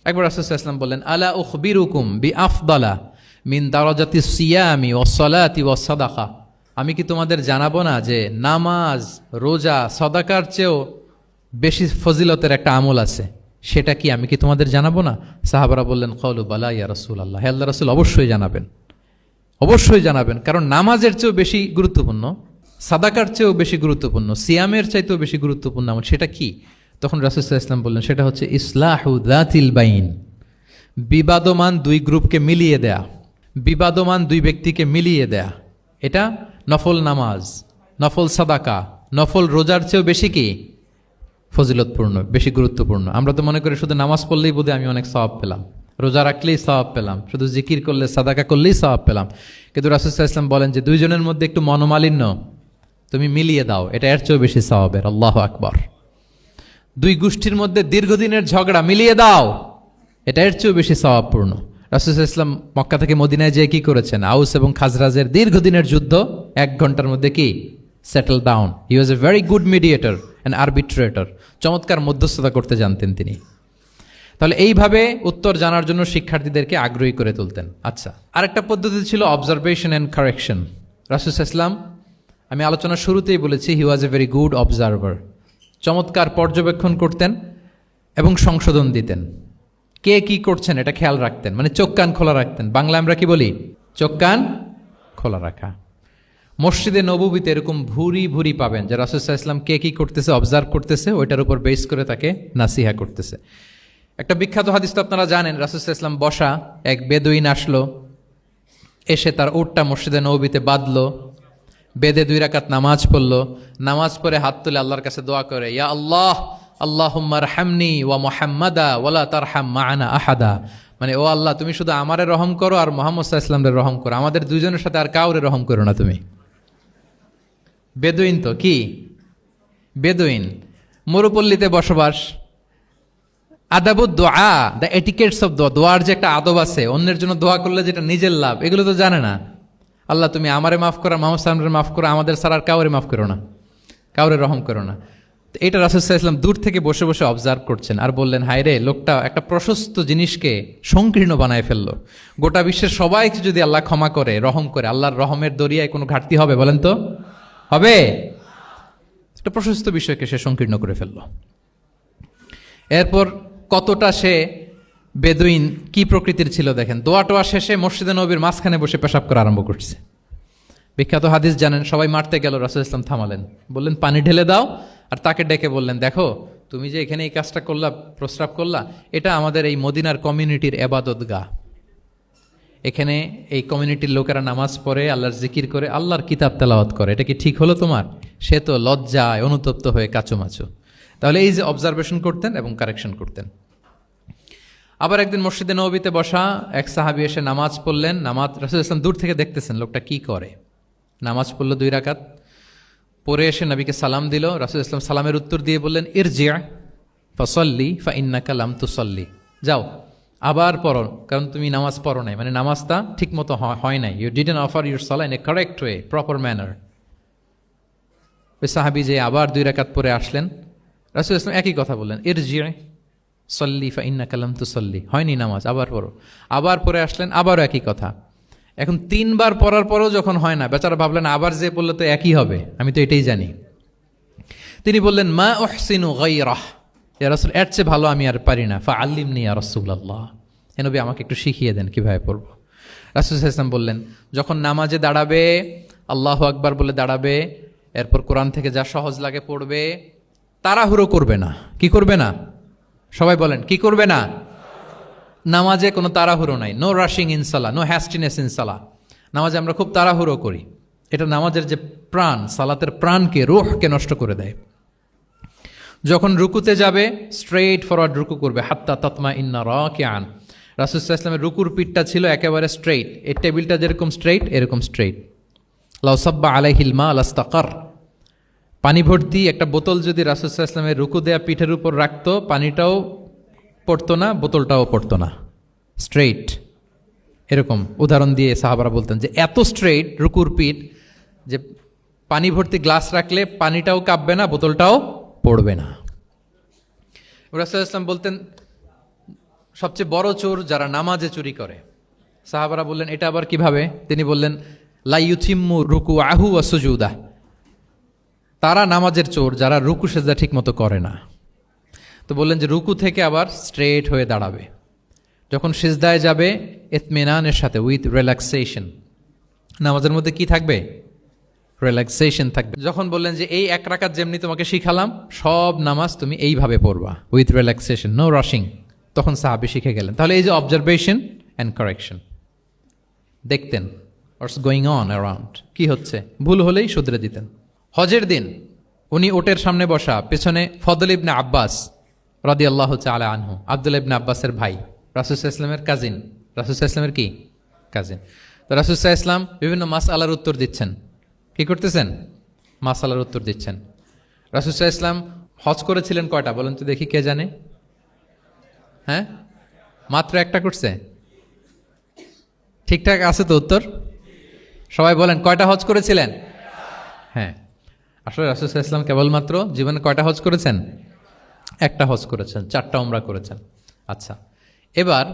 একবার রাসূল সাল্লাল্লাহু আলাইহি ওয়াসাল্লাম বললেন, আলা উখবিরুকুম বিআফদালা মিন দারাজাতিস সিয়ামি ওয়াস সালাতি ওয়াস সাদাকা, আমি কি তোমাদের জানাবো না যে নামাজ, রোজা, সাদাকার চেয়েও বেশি ফজিলতের একটা আমল আছে, সেটা কি আমি কি তোমাদের জানাবো না? সাহাবারা বললেন, ক্বালু বালা ইয়া রাসূলুল্লাহ, হে আল্লাহর রাসূল অবশ্যই জানাবেন, অবশ্যই জানাবেন, কারণ নামাজের চেয়েও বেশি গুরুত্বপূর্ণ, সাদাকার চেয়েও বেশি গুরুত্বপূর্ণ, সিয়ামের চাইতেও বেশি গুরুত্বপূর্ণ আমল, সেটা কি? তখন রাসূল সাল্লাল্লাহু আলাইহি ওয়াসাল্লাম বললেন, সেটা হচ্ছে ইসলাহু যাতিল বাইন, বিবাদমান দুই গ্রুপকে মিলিয়ে দেয়া, বিবাদমান দুই ব্যক্তিকে মিলিয়ে দেয়া। এটা নফল নামাজ, নফল সাদাকা, নফল রোজার চেয়েও বেশি কি ফজিলতপূর্ণ, বেশি গুরুত্বপূর্ণ। আমরা তো মনে করি শুধু নামাজ পড়লেই বোধহয় আমি অনেক সওয়াব পেলাম, রোজা রাখলেই সওয়াব পেলাম, শুধু জিকির করলে, সাদাকা করলেই সওয়াব পেলাম। কিন্তু রাসূল সাল্লাল্লাহু আলাইহি ওয়াসাল্লাম বলেন যে দুইজনের মধ্যে একটু মনোমালিন্য তুমি মিলিয়ে দাও, এটা এর চেয়েও বেশি সওয়াবের। আল্লাহু আকবার। দুই গোষ্ঠীর মধ্যে দীর্ঘদিনের ঝগড়া মিলিয়ে দাও, এটা এর চেয়েও বেশি সওয়াবপূর্ণ। রাসূল সাল্লাল্লাহু আলাইহি ওয়াসাল্লাম মক্কা থেকে মদিনায় যেয়ে কি করেছেন? আউস এবং খাজরাজের দীর্ঘদিনের যুদ্ধ 1 ঘন্টার মধ্যে কি settle down. He was a very good mediator and arbitrator, চমৎকার মধ্যস্থতা করতে জানতেন তিনি। তাহলে এইভাবে উত্তর জানার জন্য শিক্ষার্থীদেরকে আগ্রহী করে তুলতেন। আচ্ছা, আরেকটা পদ্ধতি ছিল অবজারভেশন অ্যান্ড কারেকশন। রাসূল সাল্লাল্লাহু আলাইহি ওয়াসাল্লাম, আমি আলোচনার শুরুতেই বলেছি, হি was a very good observer, চমৎকার পর্যবেক্ষণ করতেন এবং সংশোধন দিতেন। কে কি করছেন এটা খেয়াল রাখতেন, মানে চোখ কান খোলা রাখতেন। বাংলা আমরা কি বলি? চোখ কান খোলা রাখা। মসজিদে নববীতে এরকম ভুরি ভুরি পাবেন যে রাসূল সাল্লাল্লাহু আলাইহি ওয়াসাল্লাম কে কি করতেছে অবজার্ভ করতেছে, ওইটার উপর বেস করে তাকে নাসিহা করতেছে। একটা বিখ্যাত হাদিস তো আপনারা জানেন, রাসূল সাল্লাল্লাহু আলাইহি ওয়াসাল্লাম বসা, এক বেদুইন আসলো, এসে তার উটটা মসজিদে নববীতে বাঁধলো, বেদে 2 রাকাত নামাজ পড়লো, নামাজ পড়ে হাত তুলে আল্লাহর কাছে দোয়া করে, ইয়া আল্লাহ আল্লাহুম্মা রহামনি ওয়া মুহাম্মাদা ওয়ালা তারহাম মা'ানা আহাদা, মানে ও আল্লাহ তুমি শুধু আমারে রহম করো আর মুহাম্মদ সাল্লাল্লাহু আলাইহি ওয়াসাল্লামের রহম করো, আমাদের দুইজনের সাথে আর কাউরে রহম করো না তুমি। বেদুইন তো কি, বেদুইন, মরুপল্লীতে বসবাস। আদাবুদ দোয়া, দ্য এটিকেটস অফ দোয়া, দোয়ার যে একটা আদব আছে, অন্যের জন্য দোয়া করলে যেটা নিজের লাভ, এগুলো তো জানে না। আল্লাহ তুমি আমারে মাফ করো, মুহাম্মদ সাল্লাল্লাহু আলাইহি ওয়াসাল্লামকে মাফ করো, আমাদের ছাড়া আর কাউরে মাফ করো না, কাউরে রহম করো না। এটা রাসূল সাল্লাল্লাহু আলাইহি ওয়াসাল্লাম দূর থেকে বসে বসে অবজার্ভ করছেন আর বললেন, হায় রে, লোকটা একটা প্রশস্ত জিনিসকে সংকীর্ণ বানায় ফেললো। গোটা বিশ্বের সবাইকে যদি আল্লাহ ক্ষমা করে, রহম করে, আল্লাহর রহমের দরিয়ায় কোনো ঘাটতি হবে বলেন তো? হবে? একটা প্রশস্ত বিষয়কে সে সংকীর্ণ করে ফেললো। এরপর কতটা সে বেদুইন, কি প্রকৃতির ছিল দেখেন। দোয়া টোয়া শেষে মসজিদে নববীর মাঝখানে বসে পেশাব করা আরম্ভ করছে। বিখ্যাত হাদিস জানেন, সবাই মারতে গেল, রাসূল ইসলাম থামালেন, বললেন পানি ঢেলে দাও, আর তাকে ডেকে বললেন, দেখো তুমি যে এখানে এই কাজটা করলা, প্রস্রাব করলা, এটা আমাদের এই মদিনার কমিউনিটির এবাদতগাহ। এখানে এই কমিউনিটির লোকেরা নামাজ পড়ে, আল্লাহর জিকির করে, আল্লাহর কিতাব তেলাওয়াত করে, এটা কি ঠিক হলো তোমার? সে তো লজ্জায় অনুতপ্ত হয়ে কাচুমাচু। তাহলে এই যে অবজারভেশন করতেন এবং কারেকশন করতেন। আবার একদিন মসজিদে নববীতে বসা এক সাহাবী এসে নামাজ পড়লেন। নামাজ রাসূল ইসলাম দূর থেকে দেখতেছেন লোকটা কি করে। নামাজ পড়লো 2 রাকাত, পরে এসে নবীকে সালাম দিল। রাসূল ইসলাম সালামের উত্তর দিয়ে বললেন, ইরজি' ফাসাল্লি ফাইন্নাকা লাম তুসাল্লি, যাও আবার পড়ো, কারণ তুমি নামাজ পড়ো নাই, মানে নামাজটা ঠিক মতো হয় নাই। ইউ ডিডন্ট অফার ইউর সালাহ in a correct way, proper manner. ওই সাহাবী যে আবার 2 রাকাত পরে আসলেন, রাসূল ইসলাম একই কথা বললেন, ইরজি' সল্লি ফাইন্নাকা লাম তুসাল্লি, হয়নি নামাজ, আবার পড়ো। আবার পরে আসলেন, আবারও একই কথা। এখন 3 বার পড়ার পরও যখন হয় না, বেচারা ভাবলেন আবার যে বললে তো একই হবে, আমি তো এটাই জানি। তিনি বললেন, মা উহসিনু গায়রাহ, ইয়া রাসূল এর চেয়ে ভালো আমি আর পারি না, ফাআল্লিমনি ইয়া রাসূলুল্লাহ, হে নবী আমাকে একটু শিখিয়ে দেন কিভাবে পড়বো। রাসূল সাল্লাল্লাহু আলাইহি ওয়াসাল্লাম বললেন, যখন নামাজে দাঁড়াবে, আল্লাহু আকবার বলে দাঁড়াবে, এরপর কোরআন থেকে যা সহজ লাগে পড়বে, তাড়াহুড়ো করবে না। কি করবে না? সবাই বলেন, কি করবে না? নামাজে কোনো তাড়াহুড়ো নাই, নো রাশিং ইন সালাহ, নো হ্যাস্টিনেস ইন সালাহ। নামাজে আমরা খুব তাড়াহুড়ো করি, এটা নামাজের যে প্রাণ, সালাতের প্রাণকে, রূহকে নষ্ট করে দেয়। যখন রুকুতে যাবে, স্ট্রেইট ফরওয়ার্ড রুকু করবে, হাত্তা তাতমা ইন্না রাকিআন। রাসূল সাল্লাল্লাহু আলাইহি ওয়াসাল্লামের রুকুর পিঠটা ছিল একেবারে স্ট্রেইট, এই টেবিলটা যেরকম স্ট্রেইট, এরকম স্ট্রেইট। লাউ সাব্বা আলাইহিল মা লাস্তাকার, পানি ভর্তি একটা বোতল যদি রাসূল সাল্লাল্লাহু আলাইহি ওয়াসাল্লামের রুকু দেয়া পিঠের উপর রাখতো, পানিটাও পড়তো না, বোতলটাও পড়তো না, স্ট্রেইট। এরকম উদাহরণ দিয়ে সাহাবারা বলতেন যে এত স্ট্রেইট রুকুর পিঠ যে পানি ভর্তি গ্লাস রাখলে পানিটাও কাঁপবে না, বোতলটাও পড়বে না। রাসূল সাল্লাল্লাহু আলাইহি ওয়াসাল্লাম বলতেন, সবচেয়ে বড় চোর যারা নামাজে চুরি করে। সাহাবারা বললেন এটা আবার কিভাবে? তিনি বললেন লা ইউতিম্মু রুকুআহু ওয়া সুজুদাহ, তারা নামাজের চোর যারা রুকু সেজদা ঠিক মতো করে না। তো বললেন যে রুকু থেকে আবার স্ট্রেট হয়ে দাঁড়াবে, যখন সিজদায় যাবে ইতমিনানের সাথে, উইথ রিল্যাক্সেশন। নামাজের মধ্যে কি থাকবে? রিল্যাক্সেশন থাকবে। যখন বললেন যে এই এক রাকাত যেমনি তোমাকে শিখালাম, সব নামাজ তুমি এইভাবে পড়বা, উইথ রিল্যাক্সেশন, নো রাশিং, তখন সাহাবী শিখে গেলেন। তাহলে এই যে অবজারভেশন অ্যান্ড কারেকশন, দেখতেন হোয়াটস গোয়িং অন অ্যারাউন্ড, কি হচ্ছে, ভুল হলেই শুধরে দিতেন। হজের দিন উনি ওটের সামনে বসা, পেছনে ফদল ইবনে আব্বাস রাদিয়াল্লাহু তাআলা আনহু, আব্দুল্লাহ ইবনে আব্বাসের ভাই, রাসূল সাল্লাল্লাহু আলাইহি ওয়াসাল্লামের কাজিন, রাসূল সাল্লাল্লাহু আলাইহি ওয়াসাল্লামের কি কাজিন। তো রাসূল সাল্লাল্লাহু আলাইহি ওয়াসাল্লাম বিভিন্ন মাসআলার উত্তর দিচ্ছেন। কি করতেছেন? মাসআলার উত্তর দিচ্ছেন। রাসূল সাল্লাল্লাহু আলাইহি ওয়াসাল্লাম হজ করেছিলেন কয়টা বলেন তো দেখি, কে জানে? হ্যাঁ, মাত্র একটা করছে। ঠিকঠাক আছে তো উত্তর? সবাই বলেন কয়টা হজ করেছিলেন? হ্যাঁ, আসলে রাসূল সাল্লাল্লাহু আলাইহি ওয়াসাল্লাম কেবলমাত্র জীবনে কয়টা হজ করেছেন? একটা হজ করেছেন, 4টা উমরা করেছেন। আচ্ছা, এবার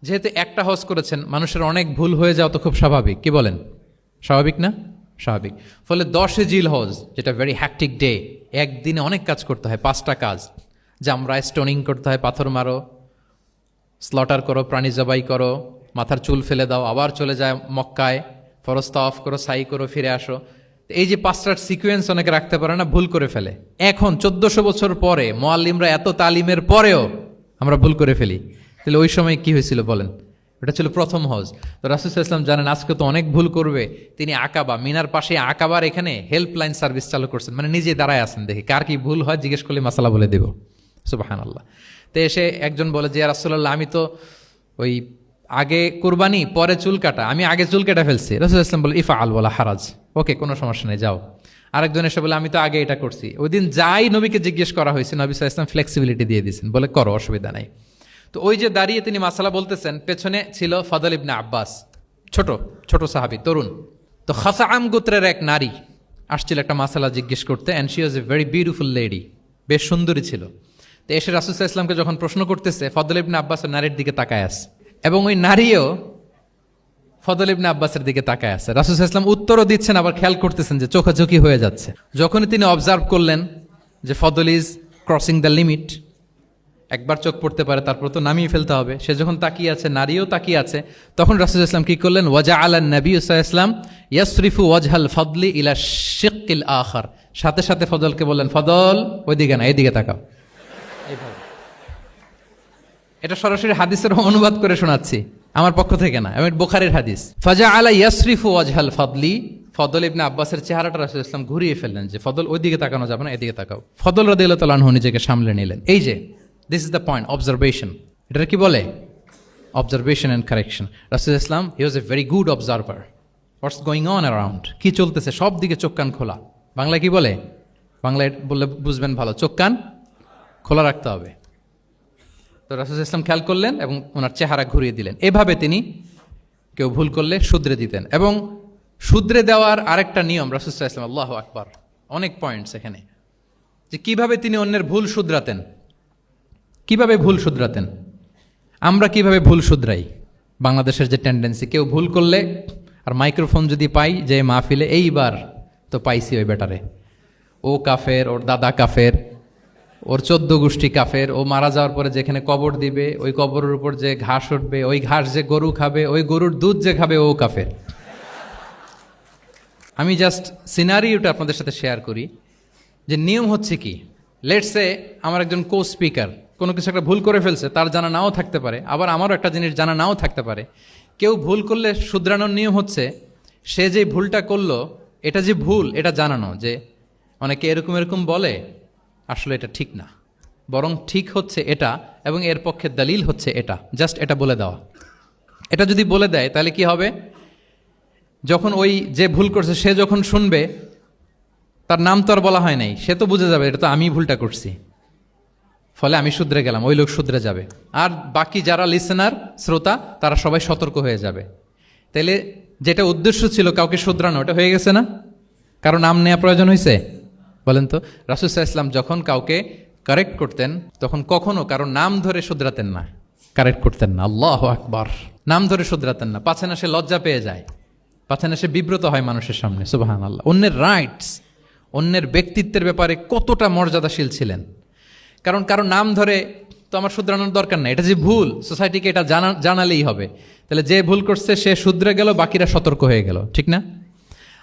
যেহেতু একটা হজ করেছেন, মানুষের অনেক ভুল হয়ে যাওয়া তো খুব স্বাভাবিক, কি বলেন? স্বাভাবিক না? স্বাভাবিক। ফলে 10 জিল হজ, যেটা ভেরি হ্যাকটিক ডে, একদিনে অনেক কাজ করতে হয়, 5টা কাজ। জামরায় স্টোনিং করতে হয়, পাথর মারো, স্লটার করো, প্রাণী জবাই করো, মাথার চুল ফেলে দাও, আবার চলে যায় মক্কায়, ফরজ তাওয়াফ করো, সাই করো, ফিরে আসো। এই যে 5টার সিকোয়েন্স অনেকে রাখতে পারে না, ভুল করে ফেলে। এখন 1400 বছর পরে, মুআল্লিমরা এত তালিমের পরেও আমরা ভুল করে ফেলি। তাহলে ওই সময় কি হয়েছিল বলেন? এটা ছিল প্রথম হজ। তো রাসূল সাল্লাল্লাহু আলাইহি ওয়াসাল্লাম জানেন আজকে তো অনেক ভুল করবে, তিনি আকাবা, মিনার পাশে আকাবার এখানে হেল্পলাইন সার্ভিস চালু করছেন, মানে নিজে দাঁড়ায় আছেন, দেখি কার কি ভুল হয়, জিজ্ঞেস করলে মাসালা বলে দেব। সুবহানাল্লাহ। তো এসে একজন বলে যে ইয়া রাসূলুল্লাহ, আমি তো ওই আগে কুরবানি পরে চুল কাটা, আমি আগে চুল কেটে ফেলছি। রাসূল সাল্লাল্লাহু আলাইহি ওয়াসাল্লাম বলে ইফআল ওয়ালা হারাজ, ওকে কোনো সমস্যা নেই, যাও। আরেকজন এসে বলে আমি তো আগে এটা করছি। ওই দিন যাই নবীকে জিজ্ঞেস করা হয়েছে, নবী সাল্লাল্লাহু আলাইহি ওয়াসাল্লাম ফ্লেক্সিবিলিটি দিয়ে দিয়েছেন, বলে করো, অসুবিধা নাই। তো ওই যে দাঁড়িয়ে তিনি মাসালা বলতেছেন, পেছনে ছিল ফদল ইবনে আব্বাস, ছোট ছোট সাহাবী, তরুণ। তো খাসাআম গোত্রের এক নারী আসছিল একটা মাসালা জিজ্ঞেস করতে, and she was a very beautiful lady, বেশ সুন্দরী ছিল। তো এসে রাসূল সাল্লাল্লাহু আলাইহি ওয়াসাল্লামকে যখন প্রশ্ন করতেছে, ফদল ইবনে আব্বাসের নারীর দিকে তাকায় আছে, এবং ওই নারীও ফদল ইবনে আব্বাসের দিকে তাকায় আছে। রাসূল সাল্লাল্লাহু আলাইহি ওয়াসাল্লাম উত্তরও দিচ্ছেন, আবার খেয়াল করতেছেন যে চোখাচোখি হয়ে যাচ্ছে। যখনই তিনি অবজার্ভ করলেন যে ফদল ইজ ক্রসিং দ্য লিমিট, একবার চোখ পড়তে পারে, তারপর তো নামিয়ে ফেলতে হবে, সে যখন তাকিয়ে আছে, নারীও তাকিয়ে আছে, তখন রাসূল সাল্লাল্লাহু আলাইহি ওয়াসাল্লাম কি করলেন? ওয়াজআলান নবী সাল্লাল্লাহু আলাইহি ওয়াসাল্লাম ইয়াসরিফু ওয়াজহাল ফাদলি ইলা শিক্কিল আখার, সাথে সাথে ফদলকে বললেন, ফদল ওইদিকে না, এইদিকে তাকাও। এইভাবে, এটা সরাসরি হাদিসের অনুবাদ করে শোনাচ্ছি, আমার পক্ষ থেকে না, আমি বুখারীর হাদিস। ফাজআলা ইয়াসরিফু ওয়াজহাল ফাদলি, ফদল ইবনে আব্বাসের চেহারাটা রাসূল সাল্লাল্লাহু আলাইহি ওয়াসাল্লাম ঘুরিয়ে ফেললেন, যে ফদল ওইদিকে তাকানো যাবে না, এদিকে তাকাও। ফদল রাদিয়াল্লাহু তাআলা আনহু নিজেকে সামলে নিলেন। এই যে this is the point, observation. এটা কি বলে? Observation and correction. রাসূল ইসলাম, he was a very good observer, what's going on around, কি চলতেছে সব দিকে চোখ কান খোলা। বাংলায় কি বলে? বাংলায় বললে বুঝবেন ভালো, চোখ কান খোলা রাখতে হবে। তো রাসূল ইসলাম খেয়াল করলেন এবং ওনার চেহারা ঘুরিয়ে দিলেন। এভাবে তিনি কেউ ভুল করলে শুধরে দিতেন। এবং শুধরে দেওয়ার আরেকটা নিয়ম রাসূল ইসলাম, আল্লাহু আকবার, অনেক পয়েন্টস এখানে, যে কিভাবে তিনি অন্যের ভুল শুধরাতেন। কিভাবে ভুল শুধরাতেন? আমরা কিভাবে ভুল শুধরাই? বাংলাদেশের যে টেন্ডেন্সি, কেউ ভুল করলে আর মাইক্রোফোন যদি পাই যে মাহফিলে, এইবার তো পাইছি ওই বেটারে, ও কাফের, ওর দাদা কাফের, ওর 14 গোষ্ঠী কাফের, ও মারা যাওয়ার পরে যেখানে কবর দিবে, ওই কবরের উপর যে ঘাস উঠবে, ওই ঘাস যে গরু খাবে, ওই গরুর দুধ যে খাবে, ও কাফের। আমি জাস্ট সিনারিওটা আপনাদের সাথে শেয়ার করি, যে নিয়ম হচ্ছে কি। লেটস সে আমার একজন কো স্পিকার কোনো কিছু একটা ভুল করে ফেলছে, তার জানা নাও থাকতে পারে, আবার আমারও একটা জিনিস জানা নাও থাকতে পারে। কেউ ভুল করলে শুধরানোর নিয়ম হচ্ছে, সে যে ভুলটা করলো এটা যে ভুল, এটা জানানো। যে অনেকে এরকম এরকম বলে, আসলে এটা ঠিক না, বরং ঠিক হচ্ছে এটা, এবং এর পক্ষে দলিল হচ্ছে এটা, জাস্ট এটা বলে দেওয়া। এটা যদি বলে দেয় তাহলে কি হবে? যখন ওই যে ভুল করছে সে যখন শুনবে, তার নাম তো আর বলা হয় নাই, সে তো বুঝে যাবে এটা তো আমি ভুলটা করছি, ফলে আমি শুধরে গেলাম, ওই লোক শুধরে যাবে। আর বাকি যারা লিসেনার, শ্রোতা, তারা সবাই সতর্ক হয়ে যাবে। তাইলে যেটা উদ্দেশ্য ছিল কাউকে শুধরানো, ওটা হয়ে গেছে না? কারো নাম নেওয়া প্রয়োজন হয়েছে? বলেন তো। রাসূল সাল্লাল্লাহু আলাইহি ওয়াসাল্লাম যখন কাউকে কারেক্ট করতেন, তখন কখনো কারো নাম ধরে শুধরাতেন না, কারেক্ট করতেন না। আল্লাহু আকবার। নাম ধরে শুধরাতেন না, পাছে না সে লজ্জা পেয়ে যায়, পাছে না সে বিব্রত হয় মানুষের সামনে। সুবহানাল্লাহ। অন্যের রাইটস, অন্যের ব্যক্তিত্বের ব্যাপারে কতটা মর্যাদাশীল ছিলেন। কারণ কারো নাম ধরে তো আমার শুধরানোর দরকার নাই, এটা যে ভুল সোসাইটিকে এটা জানালেই হবে। তাহলে যে ভুল করছে সে শুধরে গেল, বাকিরা সতর্ক হয়ে গেল, ঠিক না?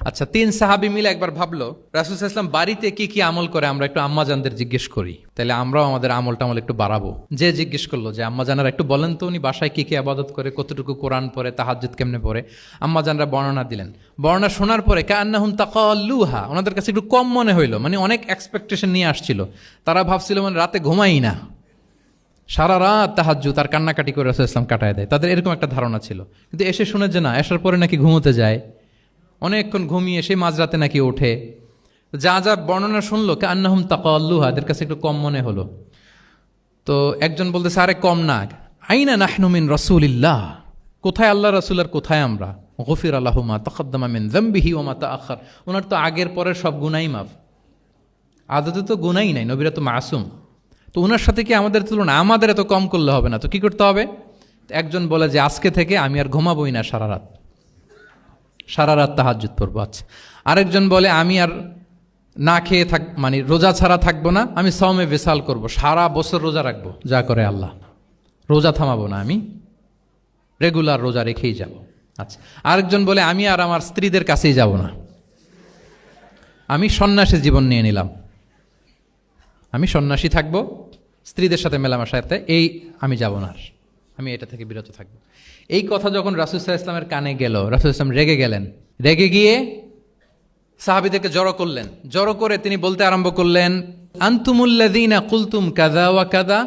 আচ্ছা, 3 সাহাবী মিলে একবার ভাবলো রাসূল সাল্লাল্লাহু আলাইহি ওয়াসাল্লাম বাড়িতে কি কি আমল করে, আমরা একটু আম্মাজানদের জিজ্ঞেস করি, তাহলে আমরাও আমাদের আমল একটু বাড়াবো। যে জিজ্ঞেস করলো যে আম্মাজানারা একটু বলেন তো উনি বাসায় কি কি ইবাদত করে, কতটুকু কোরআন পড়ে, তাহাজ্জুদ কেমনে পড়ে। আম্মাজানরা বর্ণনা দিলেন। বর্ণনা শোনার পরে কান্নাহুম তাকাল্লুহা, ওনাদের কাছে একটু কম মনে হইলো, মানে অনেক এক্সপেকটেশন নিয়ে আসছিল। তারা ভাবছিল মানে রাতে ঘুমাই না, সারা রাত তাহাজ্জুদ আর কান্নাকাটি করে রাসূল সাল্লাল্লাহু আলাইহি ওয়াসাল্লাম কাটায় দেয়, তাদের এরকম একটা ধারণা ছিল। কিন্তু এসে শুনে যে না, আসার পরে নাকি ঘুমোতে যায়, অনেকক্ষণ ঘুমিয়ে সেই মাঝরাতে নাকি ওঠে। যা যা বর্ণনা শুনলো কান্নাহুম তাকাল্লুহা, এদের কাছে একটু কম মনে হলো। তো একজন বলতেছে আরে কম না, আইনা নাহনু মিন রাসূলিল্লাহ, কোথায় আল্লাহ রাসূল আর কোথায় আমরা। গফির লাহু মা তাকাদ্দামা মিন যামবিহি ওয়া মা তাআখার, ওনার তো আগের পরের সব গুনাহই মাফ। আদতে তো গুনাহই নাই, নবীরা তো মাসুম। তো ওনার সাথে কি আমাদের তুলনা, আমাদের এত কম করলে হবে না, তো কি করতে হবে? একজন বলে যে আজকে থেকে আমি আর ঘুমাবোই না সারা রাত তাহাজ্জুদ পড়বো। আচ্ছা, আরেকজন বলে আমি আর না খেয়ে মানে রোজা ছাড়া থাকবো না, আমি সওমে বিসাল করব, সারা বছর রোজা রাখবো, যা করে আল্লাহ, রোজা থামাবো না, আমি রেগুলার রোজা রেখেই যাব। আচ্ছা, আরেকজন বলে আমি আর আমার স্ত্রীদের কাছেই যাব না, আমি সন্ন্যাসী জীবন নিয়ে নিলাম, আমি সন্ন্যাসী থাকবো, স্ত্রীদের সাথে মেলামেশাতে এই আমি যাব না, আমি এটা থেকে বিরত থাকবো। এই কথা যখন রাসূল সাল্লাল্লাহু আলাইহি ওয়াসাল্লামের কানে গেল, রাসূল সাল্লাল্লাহু আলাইহি ওয়াসাল্লাম রেগে গেলেন। রেগে গিয়ে সাহাবীদেরকে জড়ো করলেন। জড়ো করে তিনি বলতে আরম্ভ করলেন, আনতুমুল্লাযীনা কুলতুম কাযা ওয়া কাযা,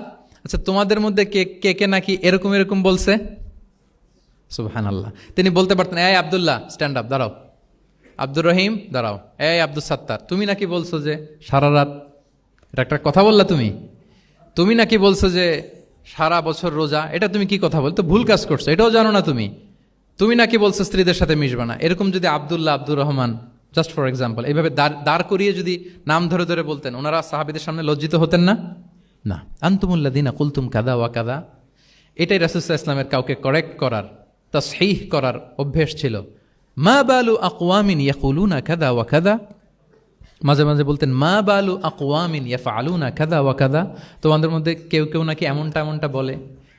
আচ্ছা তোমাদের মধ্যে কে কে নাকি এরকম এরকম বলছে। সুবহানাল্লাহ। তিনি বলতে পারতেন এই আব্দুল্লাহ স্ট্যান্ড আপ, দাঁড়াও, আব্দুর রহিম দাঁড়াও, এই আব্দুল সাত্তার তুমি নাকি বলছো যে সারা রাত, এটা একটা কথা বললা তুমি নাকি বলছো যে সারা বছর রোজা, এটা তুমি কি কথা বলতো, ভুল কাজ করছো, এটাও জানো না তুমি নাকি বলছো স্ত্রীদের সাথে মিশবা না। এরকম যদি Abdullah, Abdur Rahman, just for example, এইভাবে দাঁড় করিয়ে যদি নাম ধরে ধরে বলতেন, ওনারা সাহাবীদের সামনে লজ্জিত হতেন না? না। আনতুমুল্লাযীনা কুলতুম কাযা ওয়া কাযা, এটাই রাসূল সাল্লাল্লাহু আলাইহি ওয়াসাল্লামের কাউকে কারেক্ট করার, তাসহিহ করার অভ্যেস ছিল। মা বালু আকওয়ামিন ইয়াকুলুনা কাযা ওয়া কাযা, মাঝে মাঝে বলতেন মা বালু আকওয়ামিন ইয়াফআলুনা কাযা ওয়া কাযা, তোমাদের মধ্যে কেউ কেউ নাকি এমনটা বলে,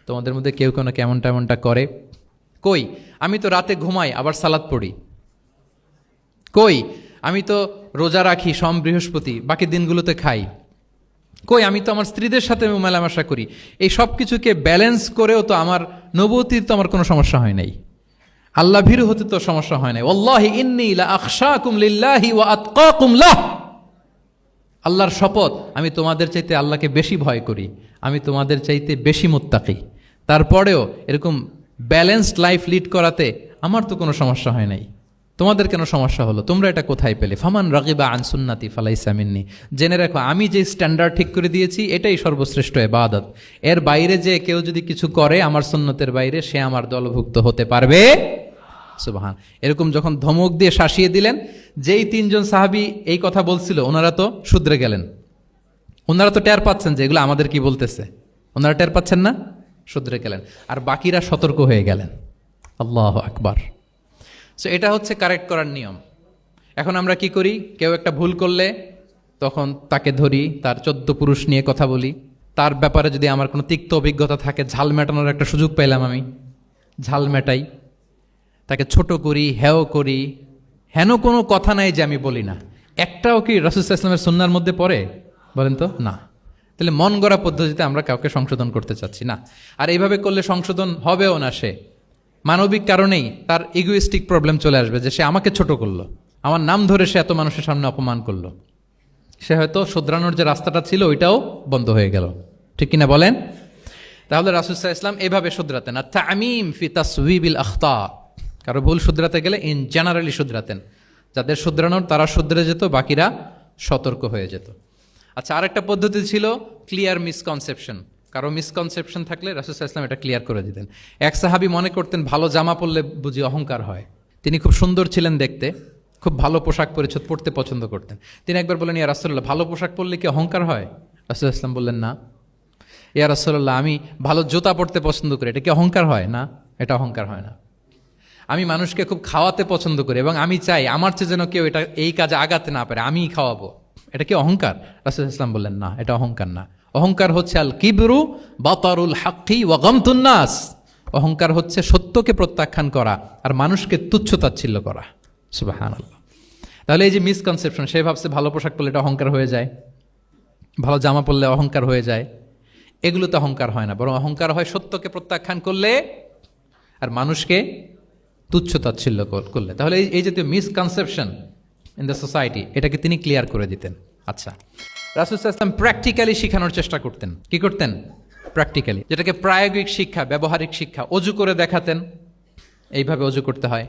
তোমাদের মধ্যে কেউ কেউ নাকি এমনটা করে। কই, আমি তো রাতে ঘুমাই আবার সালাত পড়ি। কই, আমি তো রোজা রাখি সোম বৃহস্পতি, বাকি দিনগুলোতে খাই। কই, আমি তো আমার স্ত্রীদের সাথে মেলামেশা করি। এই সব কিছুকে ব্যালেন্স করেও তো আমার নবুয়তির তো আমার কোনো সমস্যা হয় নাই, আল্লাহ ভীরু হতে তো সমস্যা হয় নাই। ওয়াল্লাহি ইন্নী লা আখশাকুম লিল্লাহি ওয়া আতকাকুম লাহ, আল্লাহর শপথ আমি তোমাদের চাইতে আল্লাহকে বেশি ভয় করি, আমি তোমাদের চাইতে বেশি মুত্তাকি। তারপরেও এরকম ব্যালেন্সড লাইফ লিড করাতে আমার তো কোনো সমস্যা হয় নাই, তোমাদের কেন সমস্যা হলো, তোমরা এটা কোথায় পেলে? ফামান রাগিবা আন সুন্নতি ফালাইসা মিন্নি, জেনে রাখো আমি যে স্ট্যান্ডার্ড ঠিক করে দিয়েছি এটাই সর্বশ্রেষ্ঠ ইবাদত, এর বাইরে যে কেউ যদি কিছু করে আমার সুন্নতের বাইরে, সে আমার দলভুক্ত হতে পারবে। সুবহান। এরকম যখন ধমক দিয়ে শাসিয়ে দিলেন, যেই 3 জন সাহাবী এই কথা বলছিল ওনারা তো শুধরে গেলেন, ওনারা তো টের পাচ্ছেন যে এগুলো আমাদের কি বলতেছে, ওনারা টের পাচ্ছেন না, শুধরে গেলেন, আর বাকিরা সতর্ক হয়ে গেলেন। আল্লাহু আকবার। সো এটা হচ্ছে কারেক্ট করার নিয়ম। এখন আমরা কি করি, কেউ একটা ভুল করলে তখন তাকে ধরি, তার 14 পুরুষ নিয়ে কথা বলি, তার ব্যাপারে যদি আমার কোনো তিক্ত অভিজ্ঞতা থাকে, ঝাল মেটানোর একটা সুযোগ পেলাম, আমি ঝাল মেটাই, তাকে ছোট করি, হেয় করি, হেন কোনো কথা নাই যে আমি বলি না। একটাও কি রাসূল সাল্লাল্লাহু আলাইহি ওয়াসাল্লামের সুন্নাহর মধ্যে পড়ে বলেন তো? না। তাহলে মন গড়া পদ্ধতিতে আমরা কাউকে সংশোধন করতে চাচ্ছি না, আর এইভাবে করলে সংশোধন হবেও না। সে মানবিক কারণেই তার ইগোইস্টিক প্রবলেম চলে আসবে, যে সে আমাকে ছোট করলো, আমার নাম ধরে সে এত মানুষের সামনে অপমান করলো, সে হয়তো শুধরানোর যে রাস্তাটা ছিল ওইটাও বন্ধ হয়ে গেল, ঠিক কিনা বলেন? তাহলে রাসূল সাল্লাল্লাহু আলাইহি ওয়াসাল্লাম এভাবে শুধরাতেন। আর তামিম ফি তাসওয়িবিল আখতা, কারো ভুল শুধরাতে গেলে ইন জেনারেলি শুধরাতেন, যাদের শুধরানোর তারা শুধরে যেত, বাকিরা সতর্ক হয়ে যেত। আচ্ছা, আরেকটা পদ্ধতি ছিল ক্লিয়ার মিসকনসেপশন। কারো মিসকনসেপশন থাকলে রাসূল সাল্লাল্লাহু আলাইহি ওয়াসাল্লাম এটা ক্লিয়ার করে দিতেন। এক সাহাবী মনে করতেন ভালো জামা পরলে বুঝি অহংকার হয়, তিনি খুব সুন্দর ছিলেন দেখতে, খুব ভালো পোশাক পরিচ্ছদ পরতে পছন্দ করতেন। তিনি একবার বললেন ইয়া রাসূলুল্লাহ, ভালো পোশাক পরলে কি অহংকার হয়? রাসূল সাল্লাল্লাহু আলাইহি ওয়াসাল্লাম বললেন না। ইয়া রাসূলুল্লাহ, আমি ভালো জুতা পরতে পছন্দ করি, এটা কি অহংকার হয়? না, এটা অহংকার হয় না। আমি মানুষকে খুব খাওয়াতে পছন্দ করি এবং আমি চাই আমার চেয়ে যেন কেউ এটা এই কাজে আগাতে না পারে, আমিই খাওয়াবো, এটা কি অহংকার? রাসূল ইসলাম বললেন না, এটা অহংকার না। অহংকার হচ্ছে আল কিবরু বাতারুল হাক্কি ওয়া গামতুন নাস। অহংকার হচ্ছে সত্যকে প্রত্যাখ্যান করা আর মানুষকে তুচ্ছ-তাচ্ছিল্য করা। সুবহানাল্লাহ। তাহলে এই যে মিসকনসেপশন, সে ভাবছে ভালো পোশাক পরলে এটা অহংকার হয়ে যায়, ভালো জামা পরলে অহংকার হয়ে যায়, এগুলো তো অহংকার হয় না, বরং অহংকার হয় সত্যকে প্রত্যাখ্যান করলে আর মানুষকে তুচ্ছ-তাচ্ছিল্য করলে। তাহলে এই জাতীয় মিসকনসেপশন ইন দ্য সোসাইটি, এটাকে তিনি ক্লিয়ার করে দিতেন। আচ্ছা, রাসূল সাল্লাল্লাহু আলাইহি ওয়াসাল্লাম প্র্যাকটিক্যালি শেখানোর চেষ্টা করতেন। কি করতেন? প্র্যাকটিক্যালি, যেটাকে প্রায়োগিক শিক্ষা, ব্যবহারিক শিক্ষা। অজু করে দেখাতেন, এইভাবে অজু করতে হয়।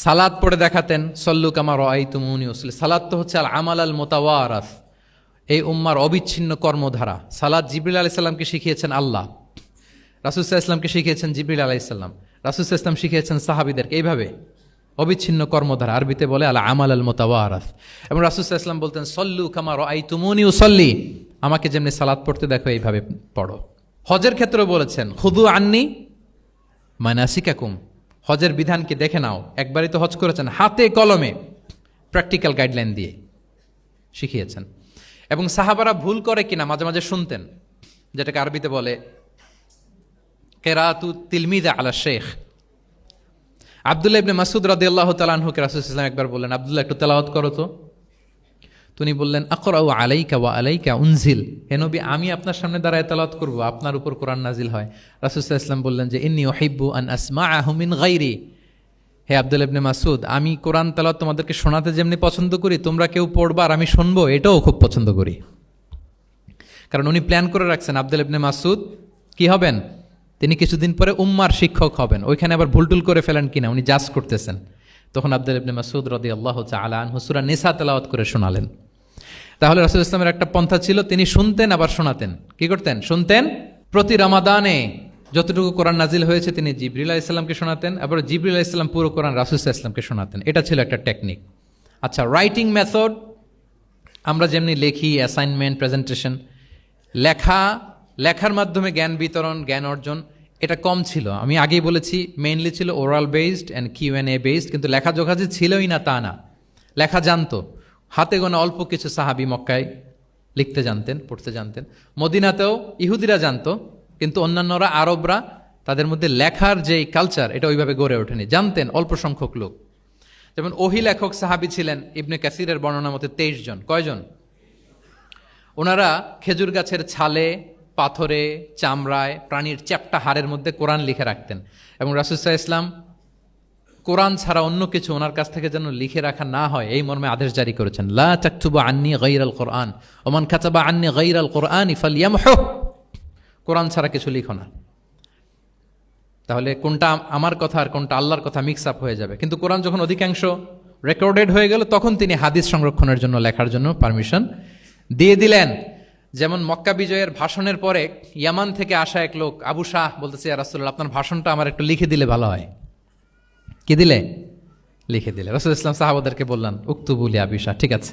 সালাত পড়ে দেখাতেন, সল্লু কামা রাআইতুমুনি উসাল্লি। সালাত তো হচ্ছে আল আমাল আল মুতাওয়ারাস, এই উম্মার অবিচ্ছিন্ন কর্মধারা। সালাত জিবরিল আলাইহিস সালামকে শিখিয়েছেন আল্লাহ, রাসূল সাল্লাল্লাহু আলাইহি ওয়াসাল্লামকে শিখিয়েছেন জিবরিল আলাইহিস সালাম, রাসূল সাল্লাল্লাহু আলাইহি ওয়াসাল্লাম শিখিয়েছেন সাহাবীদেরকে। এইভাবে অবিচ্ছিন্ন কর্মধারা, আরবিতে বলে আল আমাল আল মুতাওয়ারাস। এবং রাসূল সাল্লাল্লাহু আলাইহি ওয়াসাল্লাম বলতেন সল্লু কামা রাআইতুমুনি উসাল্লি, আমাকে যেমনি সালাত পড়তে দেখো এইভাবে পড়ো। হজের ক্ষেত্রেও বলেছেন খুযু আন্নি মানাসিকাকুম, হজের বিধানকে দেখে নাও। একবারই তো হজ করেছেন, হাতে কলমে প্র্যাকটিক্যাল গাইডলাইন দিয়ে শিখিয়েছেন। এবং সাহাবারা ভুল করে কিনা মাঝে মাঝে শুনতেন, যেটাকে আরবিতে বলে কেরাতু তিলমিদা আলা শেখ। আব্দুল্লাহ ইবনে মাসউদ রাদিয়াল্লাহু তাআলা আনহুকে রাসূল সাল্লাল্লাহু আলাইহি ওয়াসাল্লাম একবার বললেন, আব্দুল্লাহ একটু তেলাওয়াত করো তো। তিনি বললেন আকরাউ আলাইকা ওয়া আলাইকা উনজিল, হে নবী আমি আপনার সামনে দাঁড়ায় তেলাওয়াত করব, আপনার উপর কোরআন নাজিল হয়। রাসূল সাল্লাল্লাহু আলাইহি ওয়াসাল্লাম বললেন যে ইন্নী উহিব্বু আন আসমাআহু মিন গায়রি, হে আব্দুল্লাহ ইবনে মাসউদ, আমি কোরআন তেলাওয়াত তোমাদেরকে শোনাতে যেমনি পছন্দ করি, তোমরা কেউ পড়বা আর আমি শুনবো, এটাও খুব পছন্দ করি। কারণ উনি প্ল্যান করে রাখছেন আব্দুল্লাহ ইবনে মাসউদ কি হবেন, তিনি কিছুদিন পরে উম্মার শিক্ষক হবেন। ওইখানে আবার ভুলটুল করে ফেলেন কিনা উনি জাজ করতেছেন। তখন আব্দুল্লাহ ইবনে মাসউদ রাদিয়াল্লাহু তাআলা আনহু সূরা নিসা তেলাওয়াত করে শোনালেন। তাহলে রাসূল ইসলামের একটা পন্থা ছিল, তিনি শুনতেন আবার শোনাতেন। কি করতেন? শুনতেন। প্রতি রমাদানে যতটুকু কোরআন নাজিল হয়েছে তিনি জিবরিল আলাইহিস সালামকে শোনাতেন, আবার জিবরিল আলাইহিস সালাম পুরো কোরআন রাসূল সাল্লাল্লাহু আলাইহি ওয়াসাল্লামকে শোনাতেন। এটা ছিল একটা টেকনিক। আচ্ছা, রাইটিং মেথড, আমরা যেমনি লেখি, অ্যাসাইনমেন্ট, প্রেজেন্টেশন, লেখার মাধ্যমে জ্ঞান বিতরণ, জ্ঞান অর্জন, এটা কম ছিল। আমি আগেই বলেছি মেইনলি ছিল oral based and Q and A based, কিন্তু লেখা জোখা যে ছিলই না তা না। লেখা জানতো, হাতে গোনা অল্প কিছু সাহাবী মক্কায় লিখতে জানতেন, পড়তে জানতেন। মদিনাতেও ইহুদিরা জানতো, কিন্তু অন্যান্যরা, আরবরা, তাদের মধ্যে লেখার যে কালচার এটা ওইভাবে গড়ে ওঠেনি। জানতেন অল্প সংখ্যক লোক। যেমন ওহী লেখক সাহাবী ছিলেন ইবনে কাসিরের বর্ণনা মতে 23 জন। কয়জন? ওনারা খেজুর গাছের ছালে, পাথরে, চামড়ায়, প্রাণীর চ্যাপ্টা হাড়ের মধ্যে কোরআন লিখে রাখতেন। এবং রাসূল সাল্লাল্লাহু আলাইহি ওয়াসাল্লাম কোরআন ছাড়া অন্য কিছু ওনার কাছ থেকে যেন লিখে রাখা না হয় এই মর্মে আদেশ জারি করেছেন, লা তাকতুবু আন্নী গায়রাল কোরআন ওয়া মান কাতাবা আন্নী গায়রাল কোরআনি ফালইয়ামহু, কোরআন ছাড়া কিছু লিখো না। তাহলে কোনটা আমার কথা আর কোনটা আল্লাহর কথা মিক্স আপ হয়ে যাবে। কিন্তু কোরআন যখন অধিকাংশ রেকর্ডেড হয়ে গেল, তখন তিনি হাদিস সংরক্ষণের জন্য, লেখার জন্য পারমিশন দিয়ে দিলেন। যেমন মক্কা বিজয়ের ভাষণের পরে ইয়ামান থেকে আসা এক লোক আবু শাহ বলতেছে, ইয়া রাসূলুল্লাহ আপনার ভাষণটা আমার একটু লিখে দিলে ভালো হয়। কি দিলে? লিখে দিলে। রাসূল ইসলাম সাহাবাদেরকে বললেন উক্তুবু লি আবি শাহ, ঠিক আছে,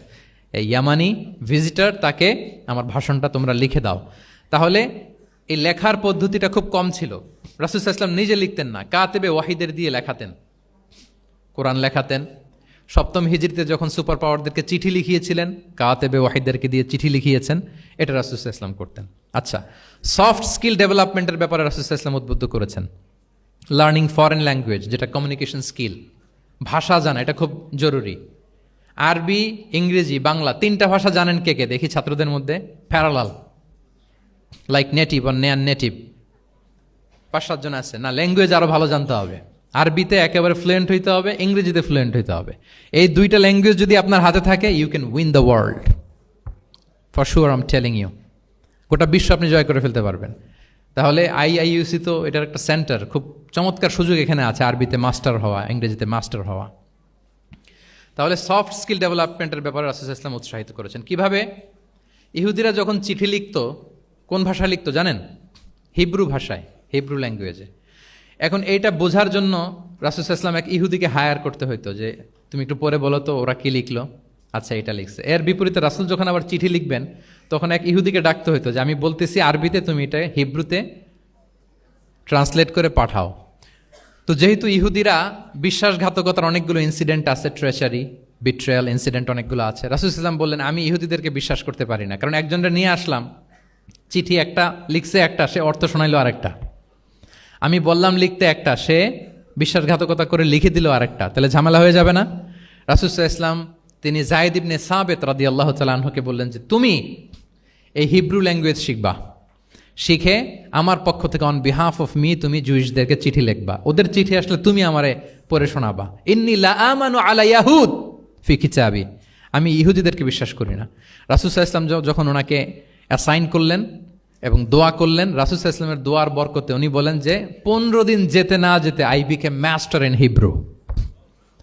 এই ইয়ামানি ভিজিটর, তাকে আমার ভাষণটা তোমরা লিখে দাও। তাহলে এই লেখার পদ্ধতিটা খুব কম ছিল। রাসূল ইসলাম নিজে লিখতেন না, কাতেবে ওয়াহিদের দিয়ে লেখাতেন, কোরআন লেখাতেন। 7ম হিজরিতে যখন সুপার পাওয়ারদেরকে চিঠি লিখিয়েছিলেন, কাতেবে ওয়াহিদদেরকে দিয়ে চিঠি লিখিয়েছেন, এটা রাসূল ইসলাম করতেন। আচ্ছা, সফট স্কিল ডেভেলপমেন্টের ব্যাপারে রাসূল ইসলাম উদ্বুদ্ধ করেছেন। লার্নিং ফরেন ল্যাঙ্গুয়েজ, যেটা কমিউনিকেশন স্কিল, ভাষা জানা, এটা খুব জরুরি। আরবি, ইংরেজি, বাংলা 3টা ভাষা জানেন কে কে? দেখি ছাত্রদের মধ্যে প্যারালাল, লাইক নেটিভ আর নেয়ার নেটিভ 5-7 জন আছে না? ল্যাঙ্গুয়েজ আরো ভালো জানতে হবে। আরবিতে একেবারে ফ্লুয়েন্ট হইতে হবে, ইংরেজিতে ফ্লুয়েন্ট হইতে হবে। এই 2টা ল্যাঙ্গুয়েজ যদি আপনার হাতে থাকে, you can win the world for sure, I am telling you. গোটা বিশ্ব আপনি জয় করে ফেলতে পারবেন। তাহলে আইআইইউসি তো এটার একটা সেন্টার, খুব চমৎকার সুযোগ এখানে আছে আরবিতে মাস্টার হওয়া, ইংরেজিতে মাস্টার হওয়া। তাহলে সফট স্কিল ডেভেলপমেন্টের ব্যাপারে রাসূল ইসলাম উৎসাহিত করেছেন। কিভাবে? ইহুদিরা যখন চিঠি লিখত, কোন ভাষায় লিখত জানেন? হিব্রু ভাষায়, হিব্রু ল্যাঙ্গুয়েজে। এখন এইটা বোঝার জন্য রাসূল ইসলাম এক ইহুদিকে হায়ার করতে হইতো, যে তুমি একটু পরে বলো তো ওরা কি লিখলো। আচ্ছা, এটা লিখছে। এর বিপরীতে রাসূল যখন আবার চিঠি লিখবেন তখন এক ইহুদিকে ডাকতে হতো যে আমি বলতেছি আরবিতে, তুমি এটা হিব্রুতে ট্রান্সলেট করে পাঠাও। তো যেহেতু ইহুদিরা বিশ্বাসঘাতকতার অনেকগুলো ইনসিডেন্ট আছে, ট্রেচারি, বিট্রেয়াল ইনসিডেন্ট অনেকগুলো আছে, রাসূল সাল্লাল্লাহু আলাইহি ওয়াসাল্লাম বললেন আমি ইহুদিদেরকে বিশ্বাস করতে পারি না, কারণ একজনটা নিয়ে আসলাম, চিঠি একটা লিখছে একটা, সে অর্থ শোনাইলো আরেকটা। আমি বললাম লিখতে একটা, সে বিশ্বাসঘাতকতা করে লিখে দিল আরেকটা, তাহলে ঝামেলা হয়ে যাবে না? রাসূল সাল্লাল্লাহু আলাইহি ওয়াসাল্লাম তিনি যায়েদ ইবনে সাবিত রাদিয়াল্লাহু তাআলা আনহুকে বললেন যে তুমি এই হিব্রু ল্যাঙ্গুয়েজ শিখবা, শিখে আমার পক্ষ থেকে অন বিহাফ অফ মি তুমি জুইশদেরকে চিঠি লিখবা, ওদের চিঠি আসলে তুমি আমারে পড়ে শোনাবা। ইন্নী লা আমানু আলা ইয়াহুদ ফি কিতাবি, আমি ইহুদিদেরকে বিশ্বাস করি না। রাসূল সাল্লাল্লাহু আলাইহি ওয়াসাল্লাম যখন ওনাকে অ্যাসাইন করলেন এবং দোয়া করলেন, রাসূল সাল্লাল্লাহু আলাইহি ওয়াসাল্লামের দোয়ার বরকতে উনি বলেন যে 15 দিন যেতে না যেতে I became master in Hebrew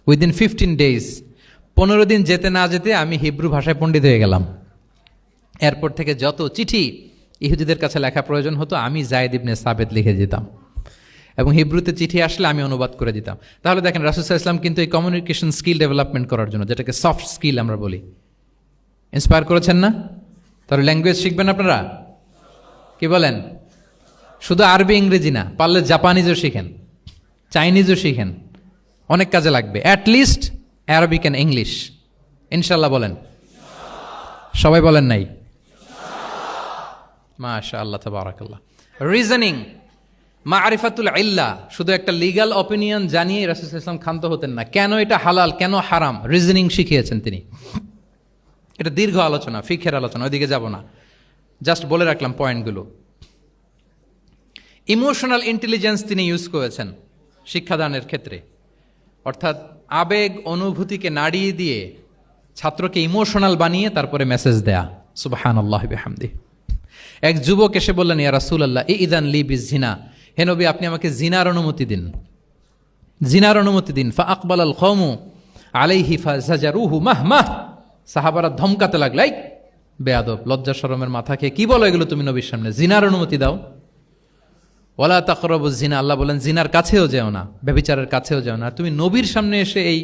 within 15 days। 15 দিন যেতে না যেতে আমি হিব্রু ভাষায় পণ্ডিত হয়ে গেলাম। এরপর থেকে যত চিঠি ইহুদিদের কাছে লেখা প্রয়োজন হতো আমি যায়েদ ইবনে সাবিত লিখে দিতাম, এবং হিব্রুতে চিঠি আসলে আমি অনুবাদ করে দিতাম। তাহলে দেখেন রাসূল সাল্লাল্লাহু আলাইহি ওয়াসাল্লাম কিন্তু এই কমিউনিকেশন স্কিল ডেভেলপমেন্ট করার জন্য, যেটাকে সফট স্কিল আমরা বলি, ইন্সপায়ার করেছেন না? তাহলে ল্যাঙ্গুয়েজ শিখবেন আপনারা, কি বলেন? শুধু আরবি ইংরেজি না, পারলে জাপানিজও শিখেন, চাইনিজও শিখেন, অনেক কাজে লাগবে। অ্যাটলিস্ট অ্যারাবিক অ্যান্ড ইংলিশ, ইনশাল্লাহ বলেন। সবাই বলেন নাই? মাশাআল্লাহ, তাবারাকাল্লাহ। রিজনিং, মারিফাতুল ইল্লা, শুধু একটা লিগ্যাল অপিনিয়ন জানিয়ে রাসূল সাল্লাল্লাহু আলাইহি ওয়াসাল্লাম ক্ষান্ত হতেন না। কেন এটা হালাল, কেন হারাম, রিজনিং শিখিয়েছেন তিনি। এটা দীর্ঘ আলোচনা, ফিকহের আলোচনা, ওইদিকে যাব না, জাস্ট বলে রাখলাম পয়েন্টগুলো। ইমোশনাল ইন্টেলিজেন্স তিনি ইউজ করেছেন শিক্ষাদানের ক্ষেত্রে, অর্থাৎ আবেগ অনুভূতিকে নাড়িয়ে দিয়ে ছাত্রকে ইমোশনাল বানিয়ে তারপরে মেসেজ দেয়া। সুবহানাল্লাহ বিহামদি। এক যুবক এসে বললেন ইয়া রাসূলুল্লাহ ইযান লি বিজিনা, হে নবী আপনি আমাকে জিনার অনুমতি দিন, জিনার অনুমতি দিন। ফা আকবালাল কওমু আলাইহি ফাজাজারুহু মাহমাহ, সাহাবারা ধমকাতে লাগলো, এই বেয়াদব, লজ্জা শরমের মাথা খেয়ে কি বলো এগুলো তুমি নবীর সামনে, জিনার অনুমতি দাও। ওয়ালা তাকরাবুজ জিনা, আল্লাহ বলেন জিনার কাছেও যেও না, ব্যভিচারের কাছেও যেও না। তুমি নবীর সামনে এসে এই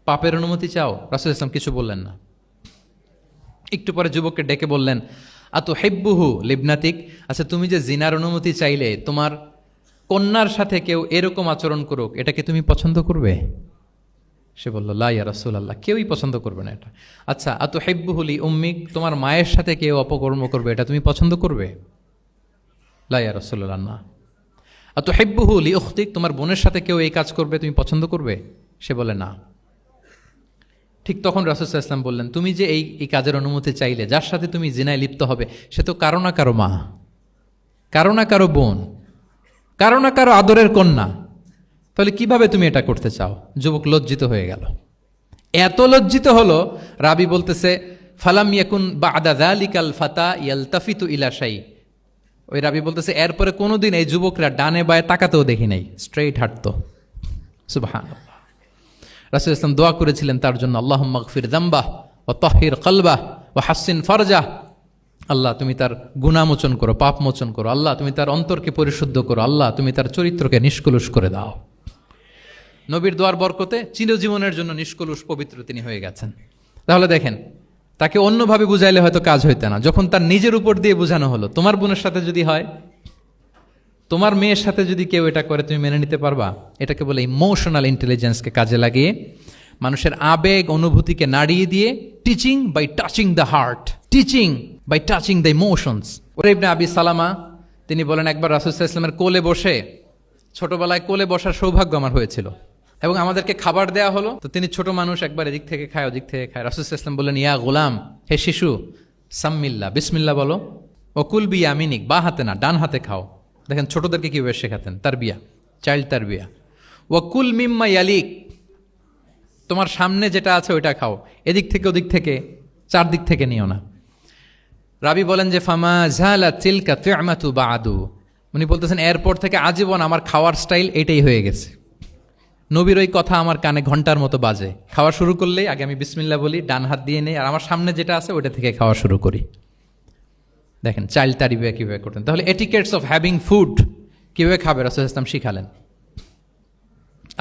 পাপের অনুমতি চাও? রাসূল ইসলাম কিছু বললেন না। একটু পরে যুবককে ডেকে বললেন আতুহিব্বুহু লিবনাতিক, আচ্ছা তুমি যে জিনার অনুমতি চাইলে তোমার কন্যার সাথে কেউ এরকম আচরণ করুক, এটাকে তুমি পছন্দ করবে? সে বলল লা ইয়া রাসূলুল্লাহ, কেউই পছন্দ করবে না এটা। আচ্ছা আতুহিব্বুহু লি উম্মিক, তোমার মায়ের সাথে কেউ অপকর্ম করবে, এটা তুমি পছন্দ করবে? লা ইয়া রাসূলুল্লাহ না। আতুহিব্বুহু লি উখতিক, তোমার বোনের সাথে কেউ এই কাজ করবে, তুমি পছন্দ করবে? সে বলে না। ঠিক তখন রাসূল সাল্লাল্লাহু আলাইহি ওয়াসাল্লাম বললেন তুমি যে এই কাজের অনুমতি চাইলে, যার সাথে তুমি জিনায় লিপ্ত হবে সে তো কারো না কারো মা, কারো না কারো বোন, কারো না কারো আদরের কন্যা, তাহলে কিভাবে তুমি এটা করতে চাও? যুবক লজ্জিত হয়ে গেল, এত লজ্জিত হলো, রাবি বলতেছে ফালাম ইয়াকুন বা'দা যালিকাল ফাতা ইয়ালতাফিতু ইলা শাই, ওই রাবি বলতেছে এরপরে কোনোদিন এই যুবকরা ডানে বায়ে তাকাতেও দেখি নাই, স্ট্রেইট হাঁটতো। সুবহানাল্লাহ। রাসূল ইসলাম দোয়া করেছিলেন তার জন্য, আল্লাহুম্মা গফির যামবাহ ওয়া তাহহির কলবাহ ওয়া হাসসিন ফারজাহ, আল্লাহ তুমি তার গুনাহ মোচন করো, পাপ মোচন করো, আল্লাহ তুমি তার অন্তরকে পরিশুদ্ধ করো, আল্লাহ তুমি তার চরিত্রকে নিষ্কলুষ করে দাও। নবীর দোয়ার বরকতে চিরজীবনের জন্য নিষ্কলুষ পবিত্র তিনি হয়ে গেছেন। তাহলে দেখেন, তাকে অন্যভাবে বুঝাইলে হয়তো কাজ হইতে না, যখন তার নিজের উপর দিয়ে বোঝানো হলো, তোমার বোনের সাথে যদি হয়, তোমার মেয়ের সাথে যদি কেউ এটা করে, তুমি মেনে নিতে পারবা? এটাকে বলে ইমোশনাল ইন্টেলিজেন্সকে কাজে লাগিয়ে মানুষের আবেগ অনুভূতিকে নাড়িয়ে দিয়ে, teaching by touching the heart, teaching by touching the emotions. ওরে ইবনে আবি সালামা তিনি বলেন একবার রাসূল সাল্লাল্লাহু আলাইহি ওয়াসাল্লামের কোলে বসে, ছোটবেলায় কোলে বসার সৌভাগ্য আমার হয়েছিল, এবং আমাদেরকে খাবার দেয়া হলো, তো তিনি ছোট মানুষ, একবার এদিক থেকে খায় ওদিক থেকে খায়। রাসূল সাল্লাল্লাহু আলাইহি ওয়াসাল্লাম বললেন ইয়া গোলাম, হে শিশু, সাম্মিল্লাহ, বিসমিল্লাহ বলো, ওকুল বিয়ামিনিক, বা হাতে না ডান হাতে খাও। দেখেন ছোটদেরকে কীভাবে শেখাতেন, তারবিয়া, চাইল্ড তারবিয়া। ওয়াকুল মিম্মা ইয়ালিক, তোমার সামনে যেটা আছে ওইটা খাও, এদিক থেকে ওদিক থেকে চারদিক থেকে নিও না। রাবি বলেন যে ফামা ঝালা তিলকা তু'মাতু বাদু, উনি বলতেছেন এরপর থেকে আজীবন আমার খাওয়ার স্টাইল এটাই হয়ে গেছে। নবীর ওই কথা আমার কানে ঘন্টার মতো বাজে, খাওয়া শুরু করলেই আগে আমি বিসমিল্লাহ বলি, ডান হাত দিয়ে নেই, আর আমার সামনে যেটা আছে ওইটা থেকে খাওয়া শুরু করি। দেখেন চাইল্ড তারিবিয়া কীভাবে করতেন। তাহলে এটিকেটস অফ হ্যাভিং ফুড কীভাবে খাবে রাসূল ইসলাম শিখালেন।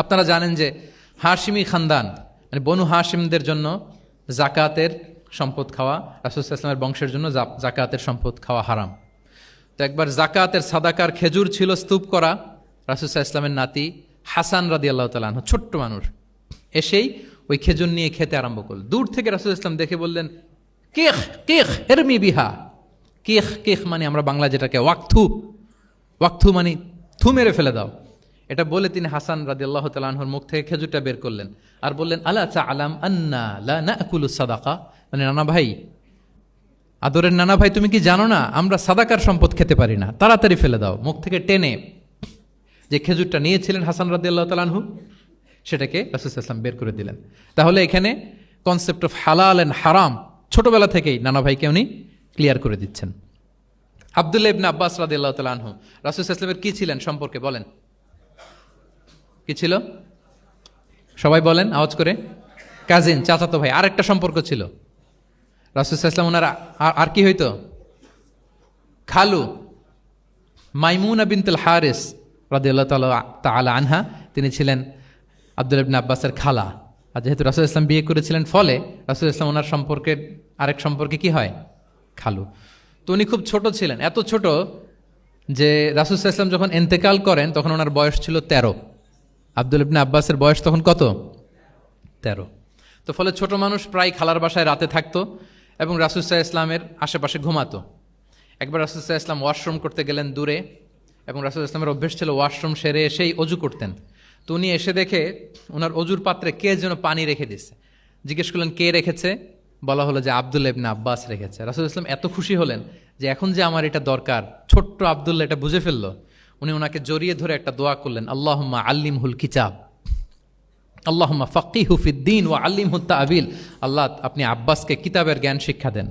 আপনারা জানেন যে হাশিমি খানদান, মানে বনু হাশিমদের জন্য জাকাতের সম্পদ খাওয়া, রাসূল সাল্লাল্লাহু আলাইহি ওয়াসাল্লামের বংশের জন্য জাকাতের সম্পদ খাওয়া হারাম। তো একবার জাকাতের সাদাকার খেজুর ছিল স্তূপ করা, রাসূল সাল্লাল্লাহু আলাইহি ওয়াসাল্লামের নাতি হাসান রাদিয়াল্লাহু তাআলা আনহু, ছোট্ট মানুষ, এসেই ওই খেজুর নিয়ে খেতে আরম্ভ করল। দূর থেকে রাসূল সাল্লাল্লাহু আলাইহি ওয়াসাল্লাম দেখে বললেন, কেখ কেখ এরমি বিহা। কেখ কেখ মানে আমরা বাংলা যেটাকে ওয়াক্থু, ওয়াক্থু মানে থু মেরে ফেলে দাও। এটা বলে তিনি হাসান রাদিয়াল্লাহু তাআলা আনহুর মুখ থেকে খেজুরটা বের করলেন আর বললেন, আলা তা'লাম আন্না লা নাকুলু সাদাকা, মানে নানা ভাই, আদরের নানা ভাই, তুমি কি জানো না আমরা সাদাকার সম্পদ খেতে পারি না, তাড়াতাড়ি ফেলে দাও। মুখ থেকে টেনে যে খেজুরটা নিয়েছিলেন হাসান রাদিয়াল্লাহু তাআলা আনহু, সেটাকে রাসূল সাল্লাল্লাহু আলাইহি ওয়াসাল্লাম বের করে দিলেন। তাহলে এখানে কনসেপ্ট অফ হালাল এন্ড হারাম ছোটবেলা থেকেই নানা ভাইকে উনি ক্লিয়ার করে দিচ্ছেন। আব্দুল্লাহ ইবনে আব্বাস রাদিয়াল্লাহু তাআলা আনহু রাসূল সাল্লাল্লাহু আলাইহি ওয়াসাল্লামের কি ছিলেন সম্পর্কে বলেন, কি ছিল? সবাই বলেন আওয়াজ করে। কাজিন, চাচাতো ভাই। আরেকটা সম্পর্ক ছিল রাসূল সাল্লাল্লাহু আলাইহি ওয়াসাল্লাম ওনার আর কি হইতো? খালু মাইমুনা বিনতুল হারিস রাদিয়াল্লাহু তাআলা আনহা, তিনি ছিলেন আব্দুল্লাহ ইবনে আব্বাসের খালা। আর যেহেতু রাসূল সাল্লাল্লাহু আলাইহি ওয়াসাল্লাম বিয়ে করেছিলেন, ফলে রাসূল সাল্লাল্লাহু আলাইহি ওয়াসাল্লাম ওনার সম্পর্কের আরেক সম্পর্কে কি হয়? খালু। তো উনি খুব ছোট ছিলেন, এত ছোট যে রাসূল সাল্লাল্লাহু আলাইহি ওয়াসাল্লাম যখন ইন্তেকাল করেন তখন ওনার বয়স ছিল 13। আব্দুল্লাহ ইবনে আব্বাসের বয়স তখন কত? 13। তো ফলে ছোট মানুষ প্রায় খালার বাসায় রাতে থাকতো এবং রাসূল সাল্লাল্লাহু আলাইহি ওয়াসাল্লামের আশেপাশে ঘুমাতো। একবার রাসূল সাল্লাল্লাহু আলাইহি ওয়াসাল্লাম ওয়াশরুম করতে গেলেন দূরে, এবং রাসূল সাল্লাল্লাহু আলাইহি ওয়াসাল্লামের অভ্যেস ছিল ওয়াশরুম সেরে এসেই অজু করতেন। তো উনি এসে দেখে ওনার অজুর পাত্রে কে যেন পানি রেখে দিচ্ছে। জিজ্ঞেস করলেন কে রেখেছে? বলা হলো যে আব্দুল্লাহ ইবনে আব্বাস রেখেছে। রাসূল সাল্লাল্লাহু আলাইহি ওয়াসাল্লাম এত খুশি হলেন যে এখন যে আমার এটা দরকার, ছোট্ট আব্দুল্লাহ এটা বুঝে ফেললো। উনি ওনাকে জড়িয়ে ধরে একটা দোয়া করলেন, আল্লাহুম্মা আল্লিমহুল কিতাব, আল্লাহুম্মা ফাক্কিহু ফিদ্দীন ওয়া আল্লিমহুত তা'বীল। আল্লাহ, আপনি আব্বাসকে কিতাবের জ্ঞান শিক্ষা দেন।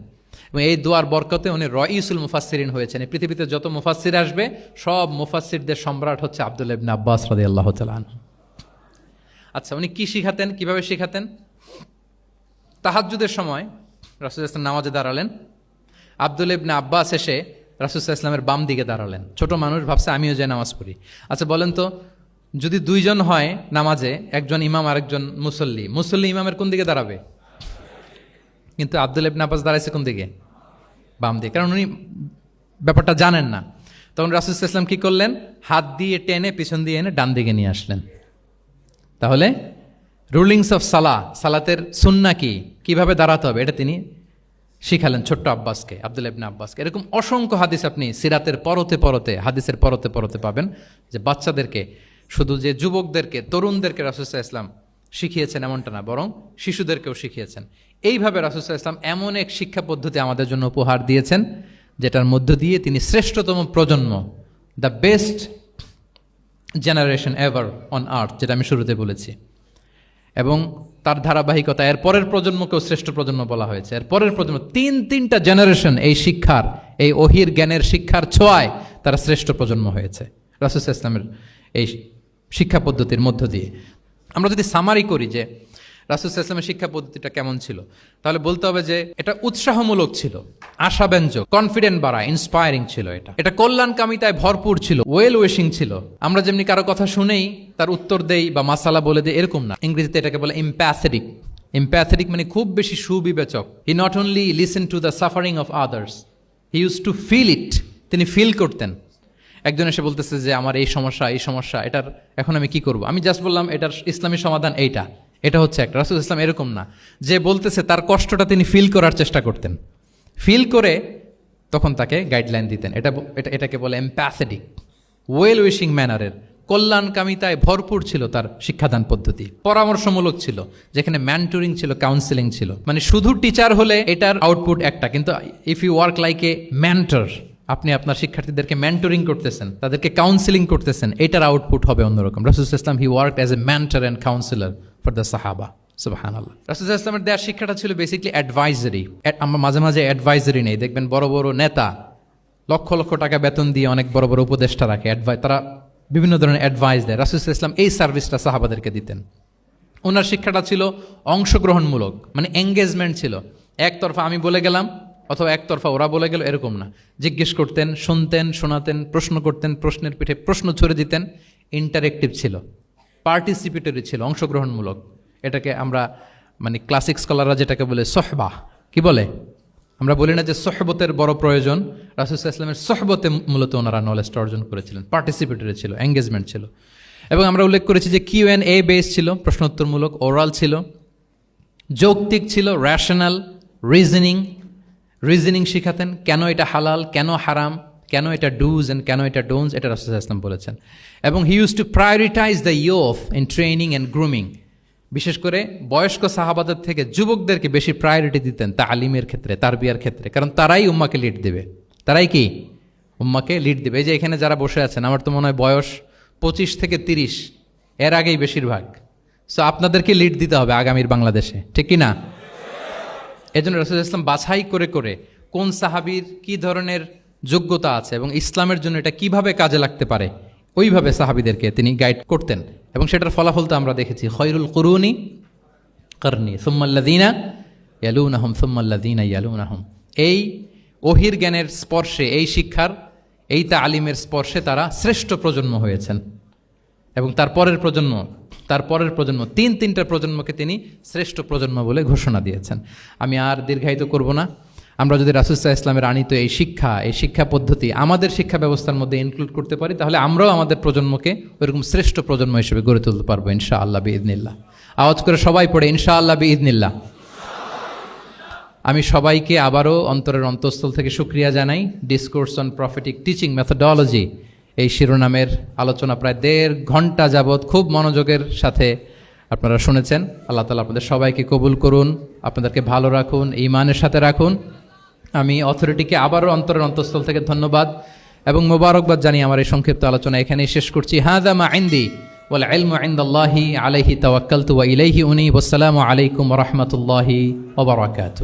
এবং এই দোয়ার বরকতে উনি রাইসুল মুফাসসিরিন হয়েছেন। এই পৃথিবীতে যত মুফাসসির আসবে সব মুফাসসিরদের সম্রাট হচ্ছে আব্দুল্লাহ ইবনে আব্বাস রাদিয়াল্লাহু তাআলা আনহু। আচ্ছা, উনি কি শিখাতেন, কিভাবে শিখাতেন? তাহাজ্জুদের সময় রাসূল সাল্লাল্লাহু আলাইহি ওয়াসাল্লাম নামাজে দাঁড়ালেন, আব্দুল্লাহ ইবনে আব্বাস এসে রাসূল সাল্লাল্লাহু আলাইহি ওয়াসাল্লামের বাম দিকে দাঁড়ালেন। ছোট মানুষ, ভাবছে আমিও যে নামাজ পড়ি। আচ্ছা বলেন তো, যদি দুইজন হয় নামাজে, একজন ইমাম আর একজন মুসল্লি, মুসল্লি ইমামের কোন দিকে দাঁড়াবে? কিন্তু আব্দুল্লাহ ইবনে আব্বাস দাঁড়াইছে কোন দিকে? বাম দিকে, কারণ উনি ব্যাপারটা জানেন না। তখন রাসূল সাল্লাল্লাহু আলাইহি ওয়াসাল্লাম কি করলেন? হাত দিয়ে টেনে পিছন দিয়ে এনে ডান দিকে নিয়ে আসলেন। তাহলে রুলিংস অফ সালাতের সুন্নাহ কি, কিভাবে দাঁড়াতে হবে, এটা তিনি শিখালেন ছোট্ট আব্বাসকে, আব্দুল্লাহ ইবনে আব্বাসকে। এরকম অসংখ্য হাদিস আপনি সিরাতের পরতে পরতে, হাদিসের পরতে পরতে পাবেন, যে বাচ্চাদেরকে, শুধু যে যুবকদেরকে, তরুণদেরকে রাসূল সাল্লাল্লাহু আলাইহি ওয়াসাল্লাম শিখিয়েছেন এমনটা না, বরং শিশুদেরকেও শিখিয়েছেন। এইভাবে রাসূল সাল্লাল্লাহু আলাইহি ওয়াসাল্লাম এমন এক শিক্ষা পদ্ধতি আমাদের জন্য উপহার দিয়েছেন, যেটার মধ্য দিয়ে তিনি শ্রেষ্ঠতম প্রজন্ম, the best generation ever on earth, যেটা আমি শুরুতে বলেছি, এবং তার ধারাবাহিকতা এর পরের প্রজন্মকেও শ্রেষ্ঠ প্রজন্ম বলা হয়েছে। এর পরের প্রজন্ম, তিনটা জেনারেশন এই শিক্ষার, এই ওহির জ্ঞানের শিক্ষার ছোঁয়ায় তারা শ্রেষ্ঠ প্রজন্ম হয়েছে রাসূল সাল্লাল্লাহু আলাইহি ওয়াসাল্লামের এই শিক্ষা পদ্ধতির মধ্য দিয়ে। আমরা যদি সামারি করি যে রাসূল সাল্লাল্লাহু আলাইহি ওয়াসাল্লামের শিক্ষা পদ্ধতিটা কেমন ছিল, তাহলে বলতে হবে যে এটা উৎসাহমূলক ছিল, আশাব্যঞ্জক, কনফিডেন্ট বাড়ায়, ইন্সপায়ারিং ছিল। এটা কল্যাণকামিতায় ভরপুর ছিল, ওয়েল উইশিং ছিল। আমরা যেমনি কারো কথা শুনেই তার উত্তর দেই বা মাসালা বলে দেই, এরকম না। ইংরেজিতে এটাকে বলে এমপ্যাথেটিক। এমপ্যাথেটিক মানে খুব বেশি সুবিবেচক। He not only listen to the suffering of others, he use to feel it. তিনি ফিল করতেন। একজন এসে বলতেছে যে আমার এই সমস্যা, এটার এখন আমি কি করব? আমি জাস্ট বললাম এটার ইসলামী সমাধান এইটা, এটা হচ্ছে একটা। রাসূল ইসলাম এরকম না, যে বলতেছে তার কষ্টটা তিনি ফিল করার চেষ্টা করতেন, ফিল করে তখন তাকে গাইডলাইন দিতেন। এটাকে বলে এমপ্যাথেটিক, ওয়েল উইশিং ম্যানারের, কল্যাণকামিতায় ভরপুর ছিল তার শিক্ষাদান পদ্ধতি। পরামর্শমূলক ছিল, যেখানে ম্যান্টরিং ছিল, কাউন্সেলিং ছিল। মানে শুধু টিচার হলে এটার আউটপুট একটা, কিন্তু if you work like a mentor, আপনি আপনার শিক্ষার্থীদেরকে মেন্টরিং করতেছেন, তাদেরকে কাউন্সেলিং করতেছেন, এটার আউটপুট হবে অন্যরকম। রাসূল সাল্লাল্লাহু আলাইহি ওয়াসাল্লাম হি worked as a mentor and councillor for the সাহাবা। সুবহানাল্লাহ। রাসূল সাল্লাল্লাহু আলাইহি ওয়াসাল্লামের দেওয়ার শিক্ষাটা ছিল বেসিক্যালি অ্যাডভাইজারি। আমরা মাঝে মাঝে অ্যাডভাইজারি নেই, দেখবেন বড় বড় নেতা লক্ষ লক্ষ টাকা বেতন দিয়ে অনেক বড় বড় উপদেষ্টা রাখে, তারা বিভিন্ন ধরনের অ্যাডভাইস দেয়। রাসূল সাল্লাল্লাহু আলাইহি ওয়াসাল্লাম এই সার্ভিসটা সাহাবাদেরকে দিতেন। ওনার শিক্ষাটা ছিল অংশগ্রহণমূলক, মানে এঙ্গেজমেন্ট ছিল। একতরফা আমি বলে গেলাম অথবা একতরফা ওরা বলে গেল, এরকম না। জিজ্ঞেস করতেন, শুনতেন, শোনাতেন, প্রশ্ন করতেন, প্রশ্নের পিঠে প্রশ্ন ছড়ে দিতেন। ইন্টারেক্টিভ ছিল, পার্টিসিপেটরি ছিল, অংশগ্রহণমূলক। এটাকে আমরা মানে ক্লাসিক স্কলাররা যেটাকে বলে সোহবা, কি বলে, আমরা বলি না যে সোহবতের বড় প্রয়োজন, রাসূল সাল্লাল্লাহু আলাইহি ওয়াসাল্লামের সোহবতে মূলত ওনারা নলেজটা অর্জন করেছিলেন, পার্টিসিপেটরি ছিল, এঙ্গেজমেন্ট ছিল। এবং আমরা উল্লেখ করেছি যে Q&A বেস ছিল, প্রশ্নোত্তরমূলক, ওরাল ছিল, যৌক্তিক ছিল, র্যাশনাল, রিজনিং শিখাতেন, কেন এটা হালাল, কেন হারাম, কেন এটা ডুজ অ্যান্ড কেন এটা ডোন্টস, এটা রাসূল সাল্লাল্লাহু আলাইহি ওয়াসাল্লাম বলেছেন। এবং হি use two prioritise the youth in training and grooming, বিশেষ করে বয়স্ক সাহাবাদের থেকে যুবকদেরকে বেশি প্রায়োরিটি দিতেন তালিমের ক্ষেত্রে, তারবিয়ার ক্ষেত্রে, কারণ তারাই উম্মাকে লিড দেবে। তারাই কি উম্মাকে লিড দেবে। এই যে এখানে যারা বসে আছেন, আমার তো মনে হয় বয়স 25 থেকে 30, এর আগেই বেশিরভাগ। সো আপনাদেরকে লিড দিতে হবে আগামীর বাংলাদেশে, ঠিক কি না? এই জন্য রাসূল সাল্লাল্লাহু আলাইহি ওয়াসাল্লাম বাছাই করে করে কোন সাহাবীর কি ধরনের যোগ্যতা আছে এবং ইসলামের জন্য এটা কিভাবে কাজে লাগতে পারে, ওইভাবে সাহাবীদেরকে তিনি গাইড করতেন। এবং সেটার ফলাফল তো আমরা দেখেছি, খয়রুল কুরুনি করনি সুম্মাল্লাযীনা ইয়ালুনাহুম সুম্মাল্লাযীনা ইয়ালুনাহুম। এই ওহির জ্ঞানের স্পর্শে, এই শিক্ষার, এই তালিমের স্পর্শে তারা শ্রেষ্ঠ প্রজন্ম হয়েছেন। এবং তার পরের প্রজন্ম, তিনটা প্রজন্মকে তিনি শ্রেষ্ঠ প্রজন্ম বলে ঘোষণা দিয়েছেন। আমি আর দীর্ঘায়িত করব না। আমরা যদি রাসূল সাল্লাল্লাহু আলাইহি ওয়াসাল্লামের আনিত এই শিক্ষা পদ্ধতি আমাদের শিক্ষা ব্যবস্থার মধ্যে ইনক্লুড করতে পারি, তাহলে আমরাও আমাদের প্রজন্মকে ওইরকম শ্রেষ্ঠ প্রজন্ম হিসেবে গড়ে তুলতে পারবো ইনশাআল্লাহ বিইذনিল্লাহ। আওয়াজ করে সবাই পড়ে ইনশাআল্লাহ বিইذনিল্লাহ। আমি সবাইকে আবারও অন্তরের অন্তঃস্থল থেকে শুকরিয়া জানাই। Discourse on prophetic teaching methodology, এই শিরোনামের আলোচনা প্রায় 1.5 ঘন্টা যাবৎ খুব মনোযোগের সাথে আপনারা শুনেছেন। আল্লাহ তাআলা আপনাদের সবাইকে কবুল করুন, আপনাদেরকে ভালো রাখুন, ঈমানের সাথে রাখুন। আমি অথরিটিকে আবারও অন্তরের অন্তঃস্থল থেকে ধন্যবাদ এবং মোবারকবাদ জানিয়ে আমার এই সংক্ষিপ্ত আলোচনা এখানেই শেষ করছি। হাযা মা ইনদি ওয়াল ইলমু ইনদাল্লাহি আলাইহি তাওয়াক্কালতু ওয়া ইলাইহি উনীব। আসসালামু আলাইকুম ওয়া রাহমাতুল্লাহি ওয়া বারাকাতুহু।